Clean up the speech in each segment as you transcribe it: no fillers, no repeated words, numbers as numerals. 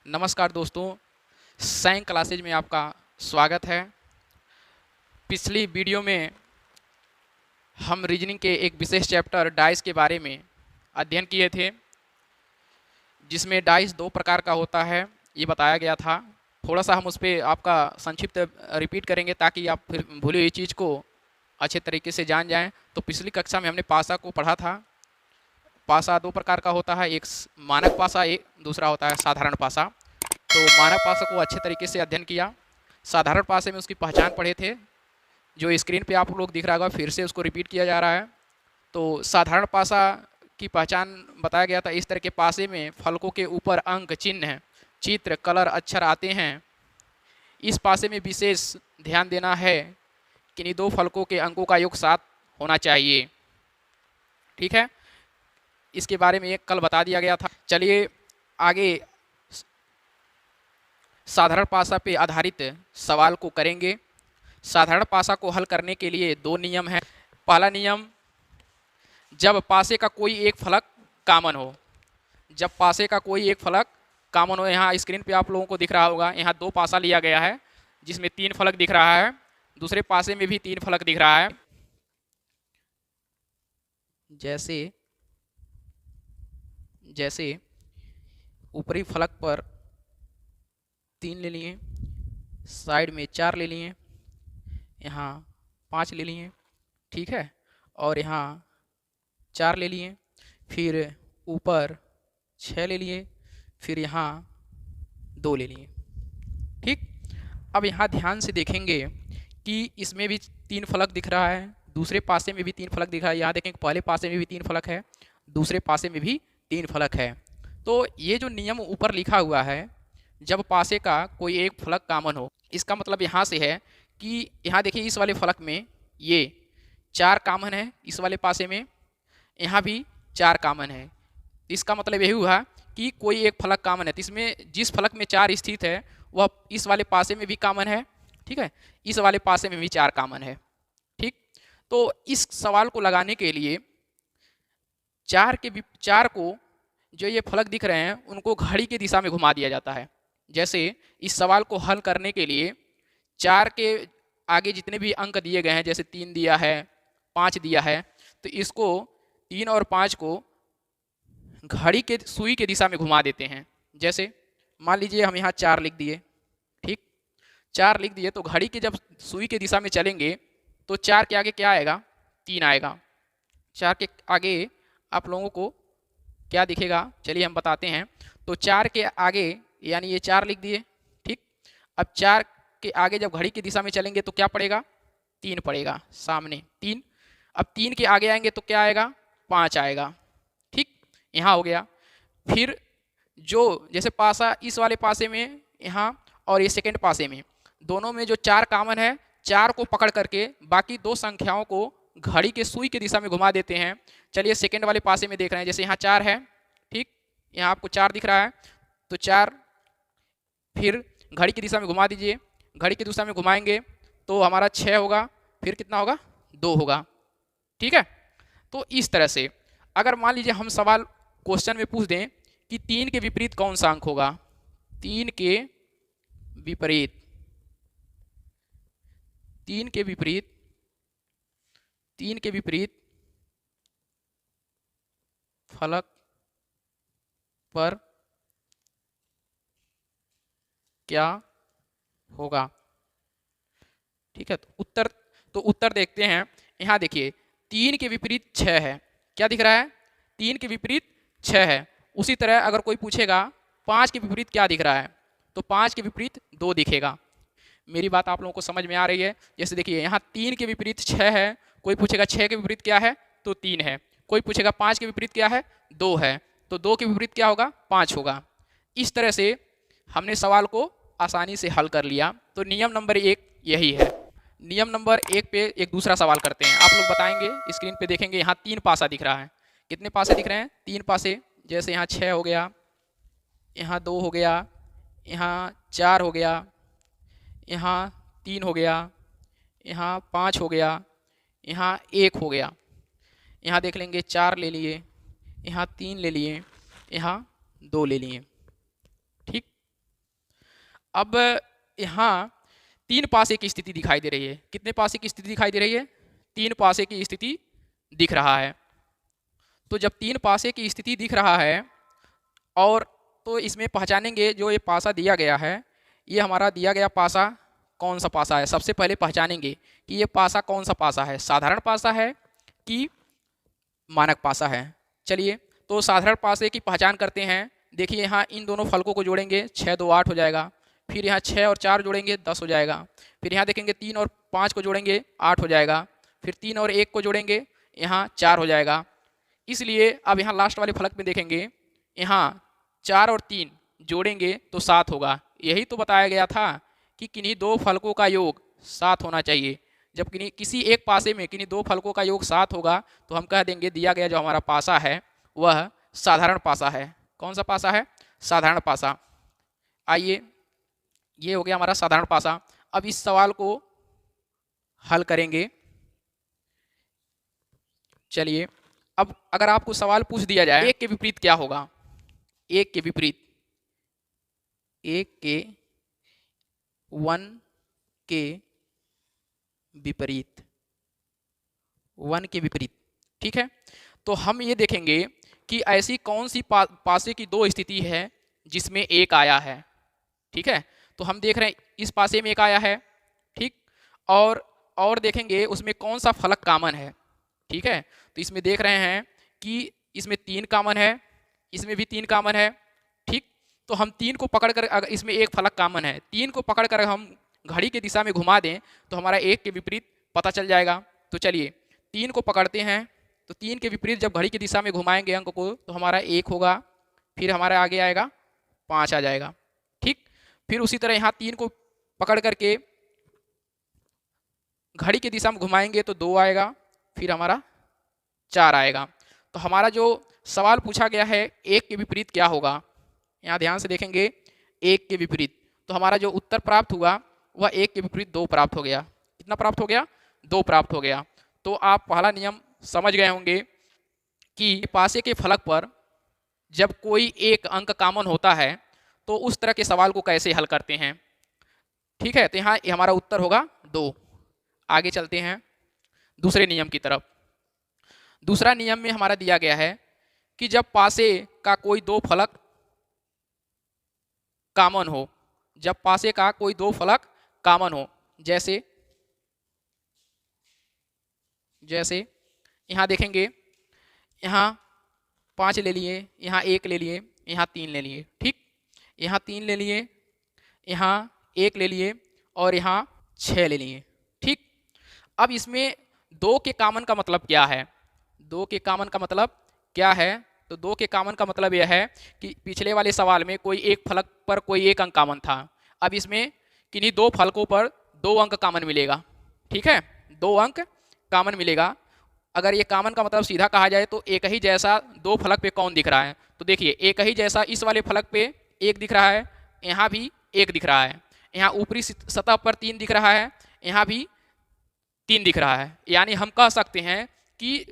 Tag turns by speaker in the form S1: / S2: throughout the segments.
S1: नमस्कार दोस्तों, science classes में आपका स्वागत है। पिछली वीडियो में हम रीजनिंग के एक विशेष चैप्टर डाइस के बारे में अध्ययन किए थे, जिसमें डाइस दो प्रकार का होता है ये बताया गया था। थोड़ा सा हम उस पर आपका संक्षिप्त रिपीट करेंगे ताकि आप फिर भूली हुई चीज़ को अच्छे तरीके से जान जाएं। तो पिछली कक्षा में हमने पासा को पढ़ा था। पासा दो प्रकार का होता है, एक मानक पासा, एक दूसरा होता है साधारण पासा। तो मानक पासा को अच्छे तरीके से अध्ययन किया। साधारण पासे में उसकी पहचान पढ़े थे, जो स्क्रीन पे आप लोग दिख रहा होगा, फिर से उसको रिपीट किया जा रहा है। तो साधारण पासा की पहचान बताया गया था। इस तरह के पासे में फलकों के ऊपर अंक, चिन्ह, चित्र, कलर, अक्षर आते हैं। इस पासे में विशेष ध्यान देना है कि इन दो फलकों के अंकों का योग 7 होना चाहिए। ठीक है, इसके बारे में एक कल बता दिया गया था। चलिए आगे साधारण पासा पे आधारित सवाल को करेंगे। साधारण पासा को हल करने के लिए दो नियम हैं। पहला नियम, जब पासे का कोई एक फलक कॉमन हो। जब पासे का कोई एक फलक कॉमन हो, यहाँ स्क्रीन पे आप लोगों को दिख रहा होगा, यहाँ दो पासा लिया गया है जिसमें 3 फलक दिख रहा है। दूसरे पासे में भी 3 फलक दिख रहा है। जैसे ऊपरी फलक पर 3 ले लिए, साइड में 4 ले लिए, यहाँ 5 ले लिए, ठीक है, और यहाँ 4 ले लिए, फिर ऊपर 6 ले लिए, फिर यहाँ 2 ले लिए। ठीक, अब यहाँ ध्यान से देखेंगे कि इसमें भी 3 फलक दिख रहा है, दूसरे पासे में भी 3 फलक दिख रहा है। यहाँ देखें पहले पासे में भी 3 फलक है, दूसरे पासे में भी 3 फलक है। तो ये जो नियम ऊपर लिखा हुआ है, जब पासे का कोई एक फलक कॉमन हो, इसका मतलब यहाँ से है कि यहाँ देखिए इस वाले फलक में ये 4 कॉमन है, इस वाले पासे में यहाँ भी 4 कॉमन है। इसका मतलब यही हुआ कि कोई एक फलक कॉमन है। तो इसमें जिस फलक में 4 स्थित है वह इस वाले पासे में भी कॉमन है, ठीक है, इस वाले पासे में भी 4 कॉमन है। ठीक, तो इस सवाल को लगाने के लिए 4 को जो ये फलक दिख रहे हैं उनको घड़ी की दिशा में घुमा दिया जाता है। जैसे इस सवाल को हल करने के लिए 4 के आगे जितने भी अंक दिए गए हैं, जैसे 3 दिया है, 5 दिया है, तो इसको 3 और 5 को घड़ी के सुई के दिशा में घुमा देते हैं। जैसे मान लीजिए हम यहाँ 4 लिख दिए, ठीक, 4 लिख दिए, तो घड़ी के जब सुई के दिशा में चलेंगे तो 4 के आगे क्या आएगा? 3 आएगा। 4 के आगे आप लोगों को क्या दिखेगा, चलिए हम बताते हैं। तो 4 के आगे यानी ये 4 लिख दिए, ठीक। अब 4 के आगे जब घड़ी की दिशा में चलेंगे तो क्या पड़ेगा? 3 पड़ेगा, सामने 3। अब 3 के आगे आएंगे तो क्या आएगा? 5 आएगा, ठीक, यहाँ हो गया। फिर जो जैसे पासा इस वाले पासे में यहाँ और ये सेकेंड पासे में, दोनों में जो 4 कॉमन है, 4 को पकड़ करके बाकी 2 संख्याओं को घड़ी के सुई की दिशा में घुमा देते हैं। चलिए सेकेंड वाले पासे में देख रहे हैं, जैसे यहाँ 4 है, ठीक, यहाँ आपको 4 दिख रहा है, तो 4 फिर घड़ी की दिशा में घुमा दीजिए। घड़ी की दिशा में घुमाएंगे तो हमारा 6 होगा, फिर कितना होगा? 2 होगा, ठीक है। तो इस तरह से अगर मान लीजिए हम सवाल क्वेश्चन में पूछ दें कि 3 के विपरीत कौन सा अंक होगा, 3 के विपरीत, 3 के विपरीत, 3 के विपरीत फलक पर क्या होगा, ठीक है। तो उत्तर देखते हैं। यहाँ देखिए 3 के विपरीत 6 है, क्या दिख रहा है? 3 के विपरीत 6 है। उसी तरह अगर कोई पूछेगा 5 के विपरीत क्या दिख रहा है, तो 5 के विपरीत 2 दिखेगा। मेरी बात आप लोगों को समझ में आ रही है? जैसे देखिए यहाँ 3 के विपरीत 6 है, कोई पूछेगा 6 के विपरीत क्या है, तो 3 है। कोई पूछेगा 5 के विपरीत क्या है, 2 है, तो 2 के विपरीत क्या होगा? 5 होगा। इस तरह से हमने सवाल को आसानी से हल कर लिया। तो नियम नंबर 1 यही है। नियम नंबर 1 पे एक दूसरा सवाल करते हैं। आप लोग बताएंगे, स्क्रीन पे देखेंगे, यहाँ 3 पासा दिख रहा है। कितने पासे दिख रहे हैं? 3 पासे। जैसे यहाँ 6 हो गया, यहाँ 2 हो गया, यहाँ 4 हो गया, यहाँ 3 हो गया, यहाँ 5 हो गया, यहाँ 1 हो गया। यहाँ देख लेंगे 4 ले लिए, यहाँ 3 ले लिए, यहाँ 2 ले लिए, ठीक। अब यहाँ 3 पासे की स्थिति दिखाई दे रही है। कितने पासे की स्थिति दिखाई दे रही है? 3 पासे की स्थिति दिख रहा है। तो जब 3 पासे की स्थिति दिख रहा है और तो इसमें पहचानेंगे जो ये पासा दिया गया है, ये हमारा दिया गया पासा कौन सा पासा है। सबसे पहले पहचानेंगे कि ये पासा कौन सा पासा है, साधारण पासा है कि मानक पासा है। चलिए तो साधारण पासे की पहचान करते हैं। देखिए यहाँ इन दोनों फलकों को जोड़ेंगे, 6 2 8 हो जाएगा। फिर यहाँ 6 और 4 जोड़ेंगे 10 हो जाएगा। फिर यहाँ देखेंगे 3 और 5 को जोड़ेंगे 8 हो जाएगा। फिर 3 और 1 को जोड़ेंगे यहाँ 4 हो जाएगा। इसलिए अब यहाँ लास्ट वाले फलक में देखेंगे, यहाँ 4 और 3 जोड़ेंगे तो 7 होगा। यही तो बताया गया था कि किन्हीं दो फलकों का योग 7 होना चाहिए। जब किसी एक पासे में किन्हीं दो फलकों का योग 7 होगा तो हम कह देंगे दिया गया जो हमारा पासा है वह साधारण पासा है। कौन सा पासा है? साधारण पासा। आइए, ये हो गया हमारा साधारण पासा। अब इस सवाल को हल करेंगे। चलिए, अब अगर आपको सवाल पूछ दिया जाए एक के विपरीत क्या होगा, एक के विपरीत, एक के 1 के विपरीत, 1 के विपरीत, ठीक है। तो हम ये देखेंगे कि ऐसी कौन सी पासे की दो स्थिति है जिसमें एक आया है, ठीक है। तो हम देख रहे हैं इस पासे में एक आया है, ठीक, और देखेंगे उसमें कौन सा फलक कॉमन है, ठीक है। तो इसमें देख रहे हैं कि इसमें 3 कॉमन है, इसमें भी 3 कॉमन है, ठीक। तो हम 3 को पकड़कर, अगर इसमें एक फलक कॉमन है, 3 को पकड़कर हम घड़ी की दिशा में घुमा दें तो हमारा एक के विपरीत पता चल जाएगा। तो चलिए 3 को पकड़ते हैं, तो 3 के विपरीत जब घड़ी की दिशा में घुमाएंगे अंक को तो हमारा 1 होगा, फिर हमारा आगे आएगा 5 आ जाएगा, ठीक। फिर उसी तरह यहाँ 3 को पकड़ करके घड़ी की दिशा में घुमाएंगे तो 2 आएगा, फिर हमारा 4 आएगा। तो हमारा जो सवाल पूछा गया है एक के विपरीत क्या होगा, यहाँ ध्यान से देखेंगे, एक के विपरीत, तो हमारा जो उत्तर प्राप्त हुआ वह एक के विपरीत 2 प्राप्त हो गया। कितना प्राप्त हो गया? 2 प्राप्त हो गया। तो आप पहला नियम समझ गए होंगे कि पासे के फलक पर जब कोई एक अंक कॉमन होता है तो उस तरह के सवाल को कैसे हल करते हैं, ठीक है। तो यहाँ हमारा उत्तर होगा 2। आगे चलते हैं दूसरे नियम की तरफ। दूसरा नियम में हमारा दिया गया है कि जब पासे का कोई दो फलक कॉमन हो, जब पासे का कोई दो फलक कॉमन हो, जैसे यहाँ देखेंगे, यहाँ 5 ले लिए, यहाँ 1 ले लिए, यहाँ 3 ले लिए, ठीक। यहाँ 3 ले लिए, यहाँ 1 ले लिए और यहाँ 6 ले लिए, ठीक। अब इसमें 2 के कॉमन का मतलब क्या है? 2 के कॉमन का मतलब क्या है? तो 2 के कॉमन का मतलब यह है कि पिछले वाले सवाल में कोई एक फलक पर कोई एक अंक कॉमन था, अब इसमें किन्हीं दो फलकों पर 2 अंक कॉमन मिलेगा, ठीक है, 2 अंक कॉमन मिलेगा। अगर ये कॉमन का मतलब सीधा कहा जाए तो एक ही जैसा दो फलक पे कौन दिख रहा है, तो देखिए एक ही जैसा इस वाले फलक पे 1 दिख रहा है, यहाँ भी 1 दिख रहा है, यहाँ ऊपरी सतह पर 3 दिख रहा है, यहाँ भी 3 दिख रहा है। यानी हम कह सकते हैं कि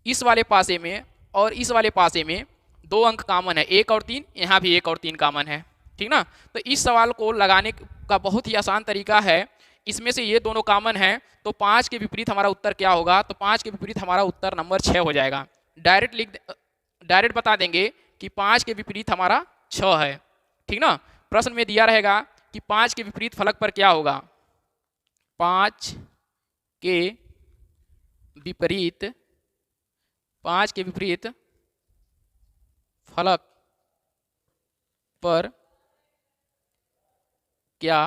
S1: इस वाले पासे में और इस वाले पासे में 2 अंक कॉमन है, 1 और 3, यहाँ भी 1 और 3 कॉमन है, ठीक ना। तो इस सवाल को लगाने का बहुत ही आसान तरीका है, इसमें से ये दोनों कॉमन हैं तो 5 के विपरीत हमारा उत्तर क्या होगा, तो 5 के विपरीत हमारा उत्तर नंबर 6 हो जाएगा। डायरेक्ट बता देंगे कि 5 के विपरीत हमारा 6 है, ठीक ना। प्रश्न में दिया रहेगा कि 5 के विपरीत फलक पर क्या होगा, 5 के विपरीत, 5 के विपरीत फलक पर क्या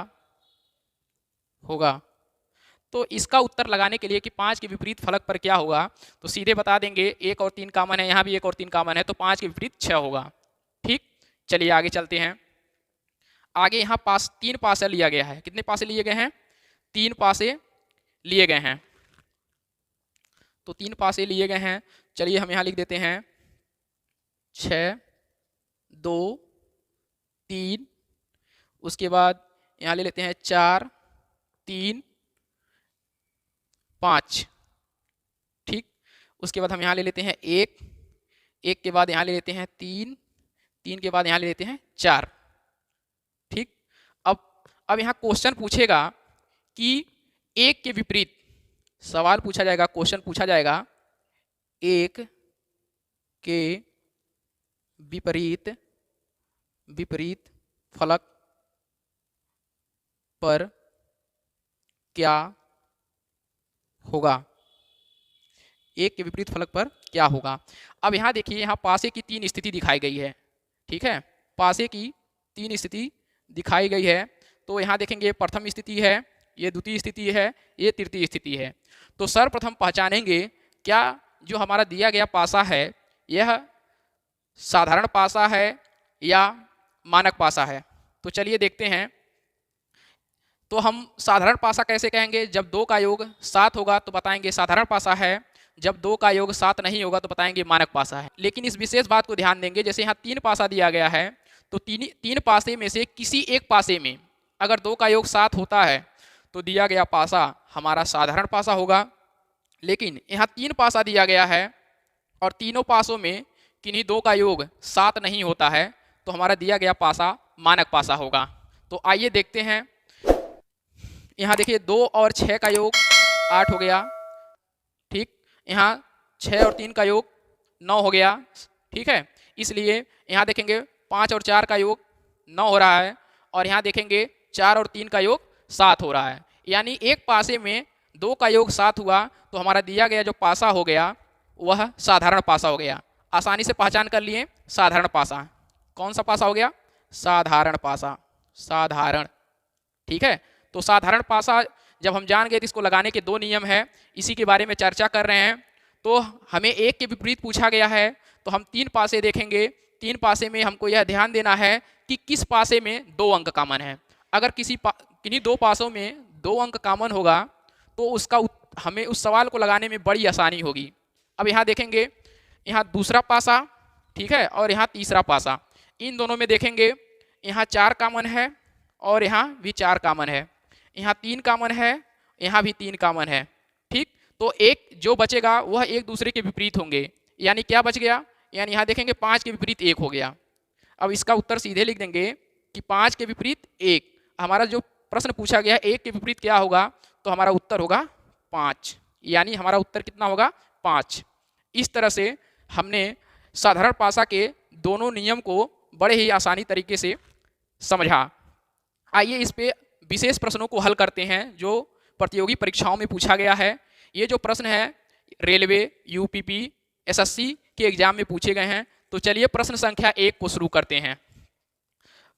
S1: होगा। तो इसका उत्तर लगाने के लिए कि 5 के विपरीत फलक पर क्या होगा, तो सीधे बता देंगे 1 और 3 कॉमन है, यहाँ भी 1 और 3 कॉमन है, तो 5 के विपरीत 6 होगा, ठीक। चलिए आगे चलते हैं। आगे यहाँ 3 पासे लिया गया है। कितने पासे लिए गए हैं? 3 पासे लिए गए हैं। तो 3 पासे लिए गए हैं। चलिए हम यहाँ लिख देते हैं 6 2 3, उसके बाद यहाँ ले लेते हैं 4 3 5, ठीक। उसके बाद हम यहाँ ले लेते हैं 1 के बाद यहाँ ले लेते हैं 3 के बाद यहाँ ले लेते हैं 4, ठीक। अब अब यहाँ क्वेश्चन पूछेगा कि एक के विपरीत, सवाल पूछा जाएगा, क्वेश्चन पूछा जाएगा, एक के विपरीत विपरीत फलक पर क्या होगा, एक के विपरीत फलक पर क्या होगा। अब यहाँ देखिए, यहाँ पासे की 3 स्थिति दिखाई गई है, ठीक है, पासे की 3 स्थिति दिखाई गई है। तो यहाँ देखेंगे प्रथम स्थिति है, ये द्वितीय स्थिति है, ये तृतीय स्थिति है। तो सर्वप्रथम पहचानेंगे क्या जो हमारा दिया गया पासा है यह साधारण पासा है या मानक पासा है। तो चलिए देखते हैं। तो हम साधारण पासा कैसे कहेंगे, जब 2 का योग 7 होगा तो बताएंगे साधारण पासा है, जब 2 का योग 7 नहीं होगा तो बताएंगे मानक पासा है। लेकिन इस विशेष बात को ध्यान देंगे, जैसे यहाँ 3 पासा दिया गया है, तो तीन पासे में से किसी एक पासे में अगर 2 का योग 7 होता है तो दिया गया पासा हमारा साधारण पासा होगा। लेकिन यहाँ 3 पासा दिया गया है और तीनों पासों में किन्हीं 2 का योग 7 नहीं होता है, तो हमारा दिया गया पासा मानक पासा होगा। तो आइए देखते हैं। यहाँ देखिए 2 और 6 का योग 8 हो गया, ठीक। यहाँ 6 और 3 का योग 9 हो गया, ठीक है। इसलिए यहाँ देखेंगे 5 और 4 का योग 9 हो रहा है, और यहाँ देखेंगे 4 और 3 का योग 7 हो रहा है। यानी एक पासे में 2 का योग 7 हुआ तो हमारा दिया गया जो पासा हो गया वह साधारण पासा हो गया। आसानी से पहचान कर लिए, साधारण पासा। कौन सा पासा हो गया, साधारण पासा, साधारण, ठीक है। तो साधारण पासा जब हम जान गए तो इसको लगाने के 2 नियम है, इसी के बारे में चर्चा कर रहे हैं। तो हमें एक के विपरीत पूछा गया है, तो हम 3 पासे देखेंगे। 3 पासे में हमको यह ध्यान देना है कि किस पासे में 2 अंक कॉमन है। अगर किन्हीं 2 पासों में 2 अंक कॉमन होगा तो हमें उस सवाल को लगाने में बड़ी आसानी होगी। अब यहाँ देखेंगे, यहाँ दूसरा पासा, ठीक है, और यहाँ तीसरा पासा, इन दोनों में देखेंगे यहाँ 4 कॉमन है और यहाँ भी 4 कॉमन है, यहाँ 3 कॉमन है, यहाँ भी 3 कॉमन है, ठीक। तो एक जो बचेगा वह एक दूसरे के विपरीत होंगे। यानी क्या बच गया, यानी यहाँ देखेंगे 5 के विपरीत 1 हो गया। अब इसका उत्तर सीधे लिख देंगे कि 5 के विपरीत 1। हमारा जो प्रश्न पूछा गया है 1 के विपरीत क्या होगा, तो हमारा उत्तर होगा 5। यानी हमारा उत्तर कितना होगा, 5। इस तरह से हमने साधारण पासा के दोनों नियम को बड़े ही आसानी तरीके से समझा। आइए इस पे विशेष प्रश्नों को हल करते हैं जो प्रतियोगी परीक्षाओं में पूछा गया है। ये जो प्रश्न है रेलवे, यूपीपी, एसएससी के एग्जाम में पूछे गए हैं। तो चलिए प्रश्न संख्या 1 को शुरू करते हैं।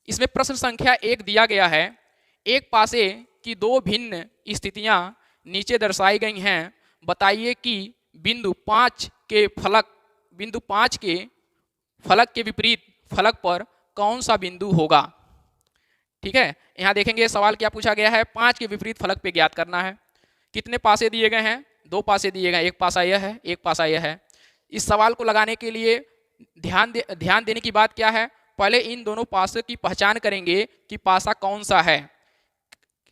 S1: इसमें प्रश्न संख्या 1 दिया गया है, एक पासे की 2 भिन्न स्थितियां नीचे दर्शाई गई हैं, बताइए कि बिंदु 5 के फलक के विपरीत फलक पर कौन सा बिंदु होगा। ठीक है, यहाँ देखेंगे सवाल क्या पूछा गया है, 5 के विपरीत फलक पे ज्ञात करना है। कितने पासे दिए गए हैं, 2 पासे दिए गए हैं, एक पासा यह है, एक पासा यह है। इस सवाल को लगाने के लिए ध्यान देने की बात क्या है, पहले इन दोनों पासों की पहचान करेंगे कि पासा कौन सा है,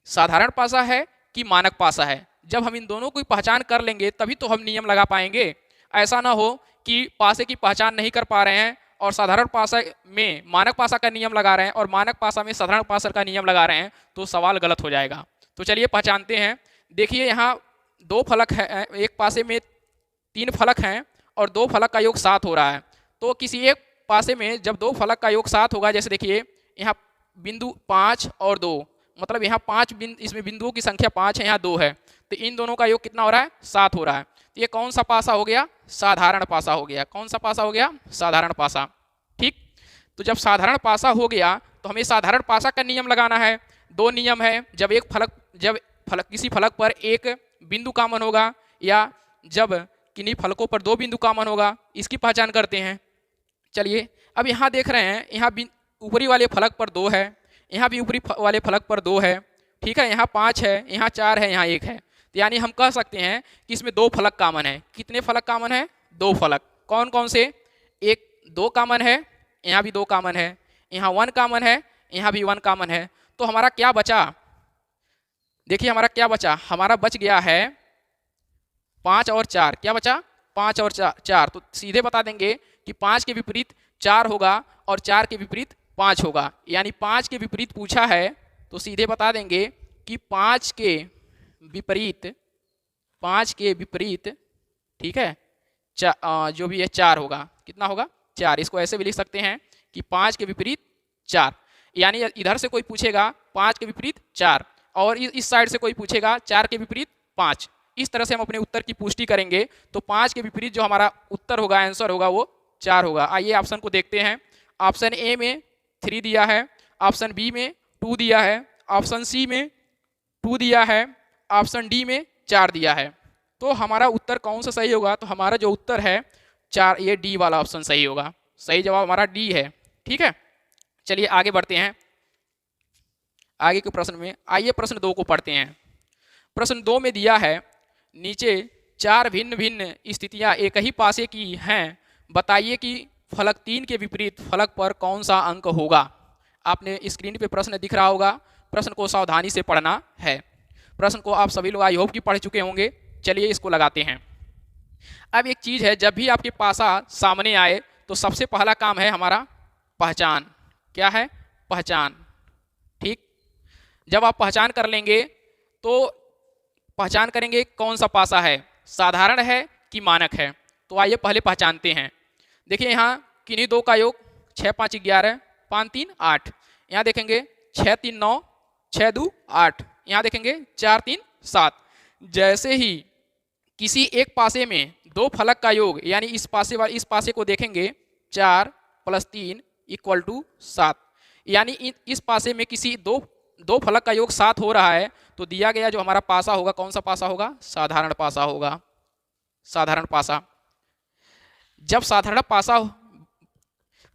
S1: साधारण पासा है कि मानक पासा है। जब हम इन दोनों की पहचान कर लेंगे तभी तो हम नियम लगा पाएंगे। ऐसा ना हो कि पासे की पहचान नहीं कर पा रहे हैं और साधारण पासा में मानक पासा का नियम लगा रहे हैं और मानक पासा में साधारण पासा का नियम लगा रहे हैं, तो सवाल गलत हो जाएगा। तो चलिए पहचानते हैं। देखिए यहाँ 2 फलक है, एक पासे में 3 फलक हैं और 2 फलक का योग 7 हो रहा है। तो किसी एक पासे में जब 2 फलक का योग 7 होगा, जैसे देखिए यहाँ बिंदु 5 और 2, मतलब यहाँ 5 इसमें बिंदुओं की संख्या 5 है, यहाँ 2 है, तो इन दोनों का योग कितना हो रहा है, 7 हो रहा है। तो ये कौन सा पासा हो गया, साधारण पासा हो गया। कौन सा पासा हो गया, साधारण पासा। ठीक, तो जब साधारण पासा हो गया तो हमें साधारण पासा का नियम लगाना है। 2 नियम है, जब किसी फलक पर एक बिंदु कॉमन होगा या जब किन्हीं फलकों पर 2 बिंदु कॉमन होगा, इसकी पहचान करते हैं। चलिए अब यहाँ देख रहे हैं, यहाँ ऊपरी वाले फलक पर 2 है, यहाँ भी ऊपरी वाले फलक पर 2 है, ठीक है, यहाँ 5 है, यहाँ 4 है, यहाँ 1 है। तो यानी हम कह सकते हैं कि इसमें 2 फलक कॉमन है। कितने फलक कॉमन है, 2 फलक। कौन कौन से, एक 2 कॉमन है, यहाँ भी 2 कॉमन है, यहाँ 1 कॉमन है, यहाँ भी 1 कॉमन है। तो हमारा क्या बचा, देखिए हमारा क्या बचा, हमारा बच गया है 5 और 4। क्या बचा, 5 और 4। तो सीधे बता देंगे कि 5 के विपरीत 4 होगा और 4 के विपरीत 5 होगा। यानी 5 के विपरीत पूछा है तो सीधे बता देंगे कि 5 के विपरीत, ठीक है, जो भी है 4 होगा। कितना होगा? 4। इसको ऐसे भी लिख सकते हैं कि 5 के विपरीत 4, यानी इधर से कोई पूछेगा 5 के विपरीत 4 और इस साइड से कोई पूछेगा 4 के विपरीत 5। इस तरह से हम अपने उत्तर की पुष्टि करेंगे। तो 5 के विपरीत जो हमारा उत्तर होगा, आंसर होगा, वो 4 होगा। आइए ऑप्शन को देखते हैं। ऑप्शन ए में 3 दिया है, ऑप्शन बी में 2 दिया है, ऑप्शन सी में 2 दिया है, ऑप्शन डी में 4 दिया है। तो हमारा उत्तर कौन सा सही होगा? तो हमारा जो उत्तर है 4, ये डी वाला ऑप्शन सही होगा। सही जवाब हमारा डी है। ठीक है, चलिए आगे बढ़ते हैं आगे के प्रश्न में। आइए प्रश्न 2 को पढ़ते हैं। प्रश्न 2 में दिया है, नीचे 4 भिन्न भिन्न स्थितियां एक ही पासे की हैं, बताइए कि फलक 3 के विपरीत फलक पर कौन सा अंक होगा। आपने स्क्रीन पे प्रश्न दिख रहा होगा, प्रश्न को सावधानी से पढ़ना है। प्रश्न को आप सभी लोग आई होप कि पढ़ चुके होंगे। चलिए इसको लगाते हैं। अब एक चीज़ है, जब भी आपके पासा सामने आए तो सबसे पहला काम है हमारा पहचान। क्या है? पहचान। ठीक, जब आप पहचान कर लेंगे तो पहचान करेंगे कौन सा पासा है, साधारण है कि मानक है। तो आइए पहले पहचानते हैं। देखिए यहाँ किन्हीं दो का योग 6 5 11, 5 3 8। यहाँ देखेंगे 6 3 9, 6 2 8। यहाँ देखेंगे 4 3 7। जैसे ही किसी एक पासे में दो फलक का योग, यानी इस पासे को देखेंगे 4 + 3 = 7, यानी इस पासे में किसी दो फलक का योग 7 हो रहा है, तो दिया गया जो हमारा पासा होगा, कौन सा पासा होगा? साधारण पासा होगा। साधारण पासा। जब साधारण पासा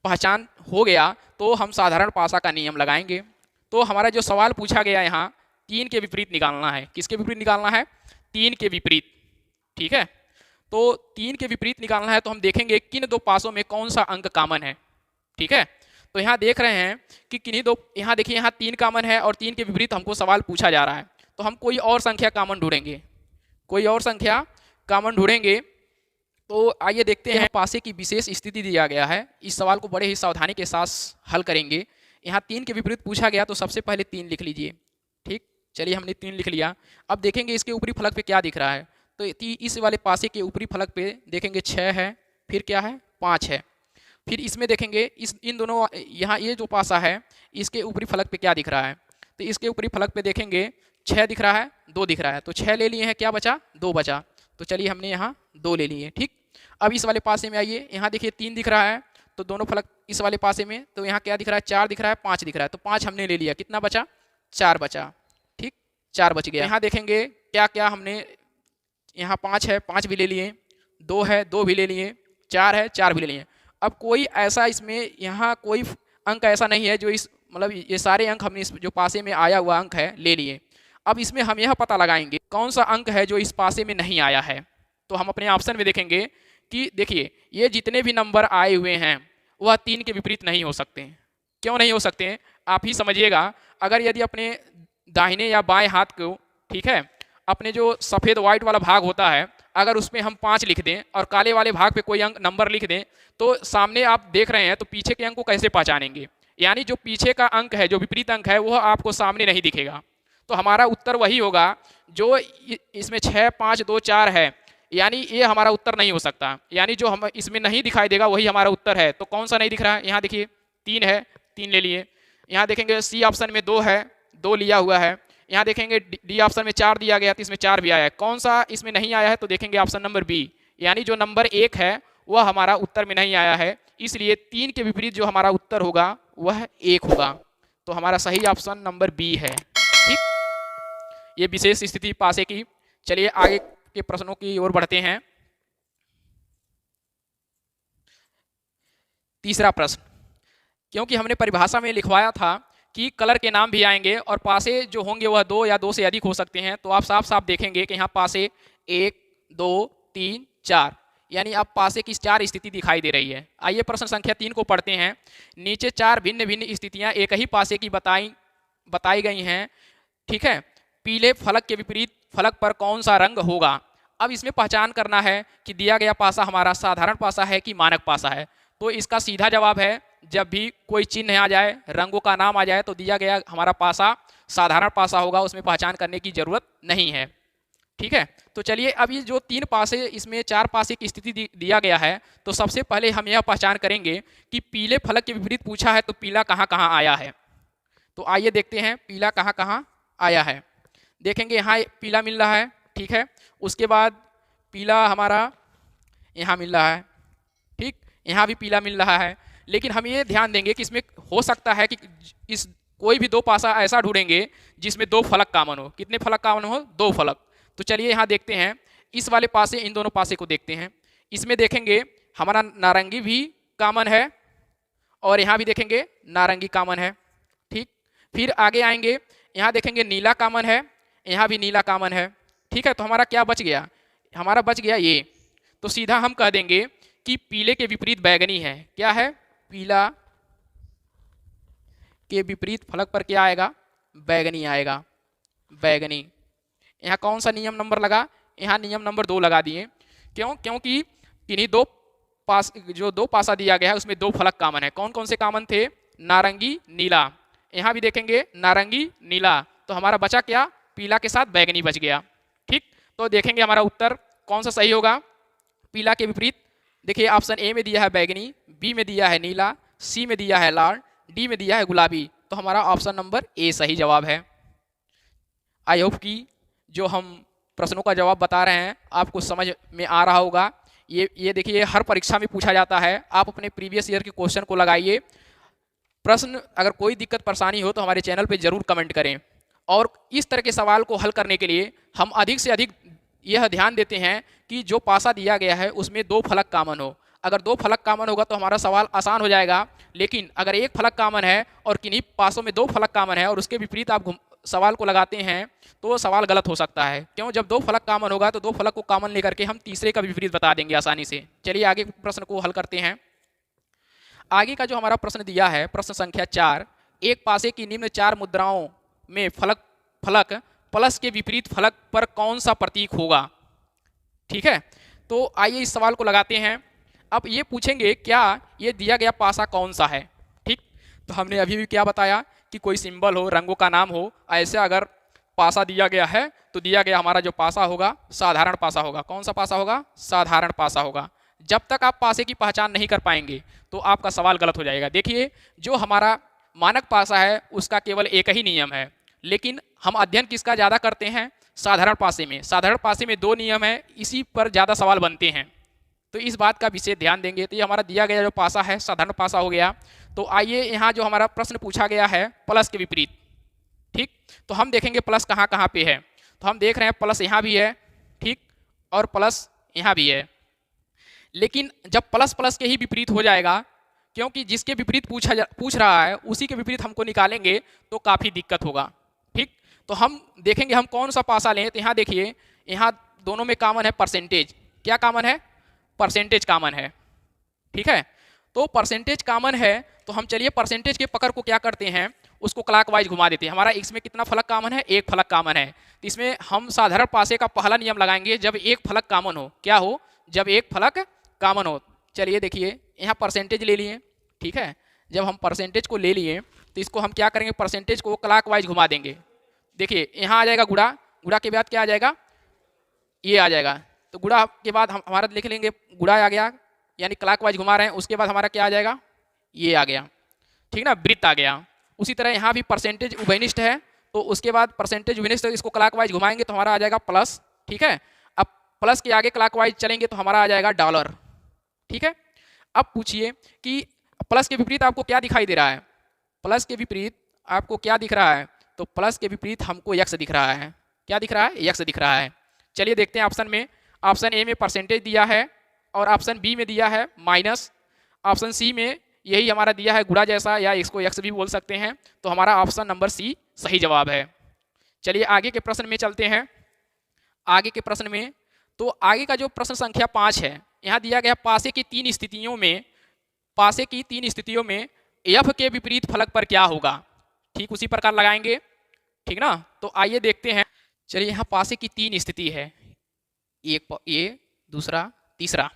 S1: पहचान हो गया तो हम साधारण पासा का नियम लगाएंगे। तो हमारा जो सवाल पूछा गया यहाँ 3 के विपरीत निकालना है। किसके विपरीत निकालना है? 3 के विपरीत। ठीक है, तो 3 के विपरीत निकालना है तो हम देखेंगे किन दो पासों में कौन सा अंक कॉमन है। ठीक है, तो यहाँ देख रहे हैं कि किन्हीं दो, यहाँ देखिए यहाँ 3 कॉमन है और 3 के विपरीत हमको सवाल पूछा जा रहा है, तो हम कोई और संख्या कॉमन ढूंढेंगे। कोई और संख्या कॉमन ढूंढेंगे। तो आइए देखते हैं। पासे की विशेष स्थिति दिया गया है, इस सवाल को बड़े ही सावधानी के साथ हल करेंगे। यहाँ 3 के विपरीत पूछा गया तो सबसे पहले 3 लिख लीजिए। ठीक, चलिए हमने 3 लिख लिया। अब देखेंगे इसके ऊपरी फलक पे क्या दिख रहा है। तो इस वाले पासे के ऊपरी फलक पे देखेंगे 6 है, फिर क्या है? 5 है। फिर इसमें देखेंगे इन दोनों, यहाँ ये जो पासा है इसके ऊपरी फलक पे क्या दिख रहा है। तो इसके ऊपरी फलक पे देखेंगे 6 दिख रहा है, 2 दिख रहा है, तो 6 ले लिए हैं, क्या बचा? 2 बचा। तो चलिए हमने यहाँ 2 ले लिए। ठीक, अब इस वाले पासे में आइए, यहाँ देखिए 3 दिख रहा है, तो दोनों फलक इस वाले पासे में, तो यहाँ क्या दिख रहा है? 4 दिख रहा है, 5 दिख रहा है, तो 5 हमने ले लिया। कितना बचा? 4 बचा। ठीक, 4 बच गया। यहाँ देखेंगे क्या क्या हमने, यहाँ 5 है, 5 भी ले लिए, 2 है, 2 भी ले लिए, 4 है, 4 भी ले लिए। अब कोई ऐसा इसमें यहाँ कोई अंक ऐसा नहीं है जो इस, मतलब ये सारे अंक हमने इस जो पासे में आया हुआ अंक है ले लिए। अब इसमें हम यह पता लगाएंगे कौन सा अंक है जो इस पासे में नहीं आया है। तो हम अपने ऑप्शन में देखेंगे कि देखिए ये जितने भी नंबर आए हुए हैं वह 3 के विपरीत नहीं हो सकते। क्यों नहीं हो सकते? आप ही समझिएगा। अगर यदि अपने दाहिने या बाएं हाथ को, ठीक है, अपने जो सफ़ेद व्हाइट वाला भाग होता है, अगर उसमें हम 5 लिख दें और काले वाले भाग पे कोई अंक नंबर लिख दें, तो सामने आप देख रहे हैं तो पीछे के अंक को कैसे पहचानेंगे? यानी जो पीछे का अंक है, जो विपरीत अंक है, वह आपको सामने नहीं दिखेगा। तो हमारा उत्तर वही होगा जो इसमें 6 5 2 4 है, यानी ये हमारा उत्तर नहीं हो सकता। यानी जो हम इसमें नहीं दिखाई देगा वही हमारा उत्तर है। तो कौन सा नहीं दिख रहा है? यहाँ देखिए 3 है, 3 ले लिए। यहाँ देखेंगे सी ऑप्शन में 2 है, 2 लिया हुआ है। यहाँ देखेंगे डी ऑप्शन में 4 दिया गया तो इसमें 4 भी आया है। कौन सा इसमें नहीं आया है? तो देखेंगे ऑप्शन नंबर बी, यानी जो नंबर 1 है वह हमारा उत्तर में नहीं आया है। इसलिए 3 के विपरीत जो हमारा उत्तर होगा वह 1 होगा। तो हमारा सही ऑप्शन नंबर बी है। ठीक, ये विशेष स्थिति पासे की। चलिए आगे के प्रश्नों की ओर बढ़ते हैं। तीसरा प्रश्न, क्योंकि हमने परिभाषा में लिखवाया था कि कलर के नाम भी आएंगे और पासे जो होंगे वह 2 या 2 से अधिक हो सकते हैं, तो आप साफ साफ देखेंगे कि यहाँ पासे 1 2 3 4, यानी अब पासे की 4 स्थिति दिखाई दे रही है। आइए प्रश्न संख्या 3 को पढ़ते हैं। नीचे 4 भिन्न भिन्न स्थितियां एक ही पासे की बताई गई हैं। ठीक है, पीले फलक के विपरीत फलक पर कौन सा रंग होगा। अब इसमें पहचान करना है कि दिया गया पासा हमारा साधारण पासा है कि मानक पासा है। तो इसका सीधा जवाब है जब भी कोई चिन्ह आ जाए, रंगों का नाम आ जाए, तो दिया गया हमारा पासा साधारण पासा होगा, उसमें पहचान करने की जरूरत नहीं है। ठीक है, तो चलिए अब ये जो 3 पासे, इसमें 4 पासे की स्थिति दिया गया है, तो सबसे पहले हम यह पहचान करेंगे कि पीले फलक के विपरीत पूछा है तो पीला कहाँ कहाँ आया है। तो आइए देखते हैं पीला कहाँ कहाँ आया है। देखेंगे यहाँ पीला मिल रहा है, ठीक है, उसके बाद पीला हमारा यहाँ मिल रहा है, ठीक, यहाँ भी पीला मिल रहा है। लेकिन हम ये ध्यान देंगे कि इसमें हो सकता है कि इस कोई भी 2 पासा ऐसा ढूंढेंगे जिसमें 2 फलक कॉमन हो। कितने फलक कॉमन हो? 2 फलक। तो चलिए यहाँ देखते हैं, इस वाले पासे इन दोनों पासे को देखते हैं। इसमें देखेंगे हमारा नारंगी भी कॉमन है और यहाँ भी देखेंगे नारंगी कॉमन है, ठीक। फिर आगे आएंगे, यहाँ देखेंगे नीला कॉमन है, यहाँ भी नीला कॉमन है, ठीक है। तो हमारा क्या बच गया? हमारा बच गया ये। तो सीधा हम कह देंगे कि पीले के विपरीत बैगनी है। क्या है? पीला के विपरीत फलक पर क्या आएगा? बैगनी आएगा, बैगनी। यहाँ कौन सा नियम नंबर लगा? यहाँ नियम नंबर 2 लगा दिए। क्यों? क्योंकि किन्हीं जो 2 पासा दिया गया है उसमें 2 फलक कॉमन है। कौन कौन से कॉमन थे? नारंगी, नीला। यहाँ भी देखेंगे नारंगी, नीला। तो हमारा बचा क्या? पीला के साथ बैगनी बच गया, ठीक। तो देखेंगे हमारा उत्तर कौन सा सही होगा पीला के विपरीत। देखिए ऑप्शन ए में दिया है बैगनी, बी में दिया है नीला, सी में दिया है लाल, डी में दिया है गुलाबी। तो हमारा ऑप्शन नंबर ए सही जवाब है। आई होप कि जो हम प्रश्नों का जवाब बता रहे हैं आपको समझ में आ रहा होगा। ये देखिए हर परीक्षा में पूछा जाता है। आप अपने प्रीवियस ईयर के क्वेश्चन को लगाइए। प्रश्न अगर कोई दिक्कत परेशानी हो तो हमारे चैनल पे जरूर कमेंट करें। और इस तरह के सवाल को हल करने के लिए हम अधिक से अधिक यह ध्यान देते हैं कि जो पासा दिया गया है उसमें 2 फलक कॉमन हो। अगर 2 फलक कॉमन होगा तो हमारा सवाल आसान हो जाएगा। लेकिन अगर 1 फलक कॉमन है और किन्हीं पासों में 2 फलक कॉमन है और उसके विपरीत आप सवाल को लगाते हैं तो सवाल गलत हो सकता है। क्यों? जब 2 फलक कॉमन होगा तो 2 फलक को कॉमन लेकर के हम तीसरे का विपरीत बता देंगे आसानी से। चलिए आगे प्रश्न को हल करते हैं। आगे का जो हमारा प्रश्न दिया है, प्रश्न संख्या 4, एक पासे की निम्न 4 मुद्राओं में फलक प्लस के विपरीत फलक पर कौन सा प्रतीक होगा? ठीक है, तो आइए इस सवाल को लगाते हैं। अब ये पूछेंगे क्या ये दिया गया पासा कौन सा है, ठीक। तो हमने अभी भी क्या बताया कि कोई सिंबल हो, रंगों का नाम हो, ऐसे अगर पासा दिया गया है तो दिया गया हमारा जो पासा होगा साधारण पासा होगा। कौन सा पासा होगा? साधारण पासा होगा। जब तक आप पासे की पहचान नहीं कर पाएंगे तो आपका सवाल गलत हो जाएगा। देखिए जो हमारा मानक पासा है उसका केवल एक ही नियम है, लेकिन हम अध्ययन किसका ज़्यादा करते हैं? साधारण पासे में। साधारण पासे में 2 नियम है, इसी पर ज़्यादा सवाल बनते हैं। तो इस बात का विशेष ध्यान देंगे। तो ये हमारा दिया गया जो पासा है साधारण पासा हो गया। तो आइए यहाँ जो हमारा प्रश्न पूछा गया है प्लस के विपरीत, ठीक। तो हम देखेंगे प्लस कहाँ कहाँ पे है। तो हम देख रहे हैं प्लस यहाँ भी है, ठीक, और प्लस यहाँ भी है। लेकिन जब प्लस प्लस के ही विपरीत हो जाएगा, क्योंकि जिसके विपरीत पूछ रहा है उसी के विपरीत हमको निकालेंगे तो काफ़ी दिक्कत होगा, ठीक। तो हम देखेंगे हम कौन सा पासा लें। तो यहाँ देखिए, यहाँ दोनों में कॉमन है परसेंटेज। क्या कॉमन है? परसेंटेज कॉमन है, ठीक है। तो परसेंटेज कॉमन है तो हम चलिए परसेंटेज के पकड़ को क्या करते हैं, उसको क्लॉकवाइज घुमा देते हैं। हमारा इसमें कितना फलक कॉमन है? 1 फलक कॉमन है। तो इसमें हम साधारण पासे का पहला नियम लगाएंगे जब 1 फलक कॉमन हो। क्या हो? जब 1 फलक कॉमन हो। चलिए देखिए यहाँ परसेंटेज ले लिए, ठीक है। जब हम परसेंटेज को ले लिए तो इसको हम क्या करेंगे? परसेंटेज को क्लॉकवाइज घुमा देंगे। देखिए यहाँ आ जाएगा गुणा, गुणा के बाद क्या आ जाएगा? ये आ जाएगा। तो गुणा के बाद हम हमारा लिख लेंगे गुणा आ गया, यानी क्लॉकवाइज घुमा रहे हैं। उसके बाद हमारा क्या आ जाएगा? ये आ गया, ठीक ना, वृत्त आ गया। उसी तरह यहाँ भी परसेंटेज उभयनिष्ठ है तो उसके बाद परसेंटेज उभयनिष्ठ इसको क्लॉकवाइज घुमाएंगे तो हमारा आ जाएगा प्लस, ठीक है। अब प्लस के आगे क्लॉकवाइज चलेंगे तो हमारा आ जाएगा डॉलर, ठीक है। अब पूछिए कि प्लस के विपरीत आपको क्या दिखाई दे रहा है? प्लस के विपरीत आपको क्या दिख रहा है? तो प्लस के विपरीत हमको यक्स दिख रहा है। क्या दिख रहा है? यक्स दिख रहा है। चलिए देखते हैं ऑप्शन में। ऑप्शन ए में परसेंटेज दिया है और ऑप्शन बी में दिया है माइनस। ऑप्शन सी में यही हमारा दिया है गुणा जैसा, या इसको यक्स भी बोल सकते हैं। तो हमारा ऑप्शन नंबर सी सही जवाब है। चलिए आगे के प्रश्न में चलते हैं। आगे के प्रश्न में तो आगे का जो प्रश्न संख्या 5 है, यहाँ दिया गया पासे की 3 स्थितियों में एफ के विपरीत फलक पर क्या होगा? ठीक उसी प्रकार लगाएंगे, ठीक ना। तो आइए देखते हैं। चलिए यहाँ पासे की 3 स्थिति है, एक ये, दूसरा, तीसरा।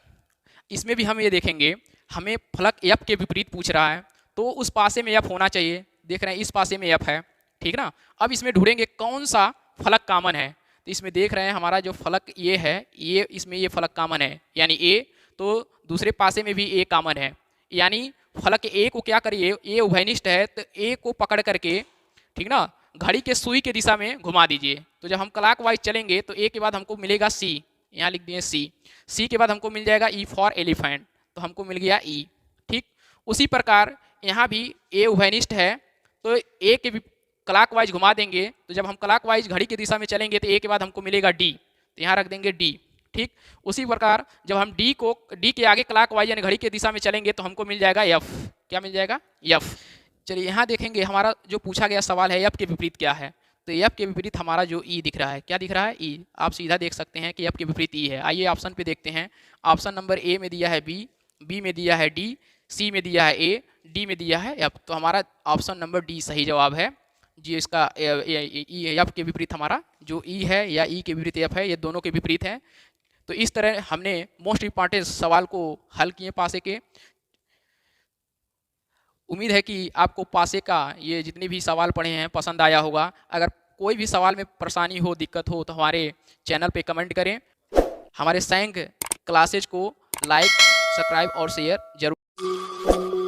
S1: इसमें भी हम ये देखेंगे हमें फलक एफ के विपरीत पूछ रहा है। तो उस पासे में एफ होना चाहिए। देख रहे हैं इस पासे में एफ है, ठीक ना। अब इसमें ढूंढेंगे कौन सा फलक कॉमन है। तो इसमें देख रहे हैं हमारा जो फलक ये है, ये इसमें ये फलक कॉमन है, यानी ए, तो दूसरे पासे में भी ए कॉमन है। यानी फलक ए को क्या करिए, ए उभयनिष्ठ है तो ए को पकड़ करके, ठीक ना, घड़ी के सुई के दिशा में घुमा दीजिए। तो जब हम क्लॉकवाइज चलेंगे तो ए के बाद हमको मिलेगा सी, यहाँ लिख दिए सी। सी के बाद हमको मिल जाएगा ई फॉर एलिफेंट, तो हमको मिल गया ई, ठीक। उसी प्रकार यहाँ भी ए उभयनिष्ठ है तो ए के भी क्लॉकवाइज घुमा देंगे। तो जब हम क्लॉकवाइज घड़ी की दिशा में चलेंगे तो ए के बाद हमको मिलेगा डी, तो यहाँ रख देंगे डी, ठीक। उसी प्रकार जब हम डी के आगे क्लॉकवाइज यानी घड़ी की दिशा में चलेंगे तो हमको मिल जाएगा एफ। क्या मिल जाएगा? एफ। चलिए यहाँ देखेंगे हमारा जो पूछा गया सवाल है एफ के विपरीत क्या है। तो एफ के विपरीत हमारा जो ई दिख रहा है, क्या दिख रहा है? ई। आप सीधा देख सकते हैं कि एफ के विपरीत ई है। आइए ऑप्शन पे देखते हैं। ऑप्शन नंबर ए में दिया है बी, बी में दिया है डी, सी में दिया है ए, डी में दिया है एफ। तो हमारा ऑप्शन नंबर डी सही जवाब है जी। इसका एफ के विपरीत हमारा जो ई है या ई के विपरीत एफ है, ये दोनों के विपरीत हैं। तो इस तरह हमने मोस्ट इंपॉर्टेंट सवाल को हल किए पासे के। उम्मीद है कि आपको पासे का ये जितने भी सवाल पढ़े हैं पसंद आया होगा। अगर कोई भी सवाल में परेशानी हो, दिक्कत हो तो हमारे चैनल पे कमेंट करें। हमारे सैंक क्लासेज को लाइक, सब्सक्राइब और शेयर जरूर।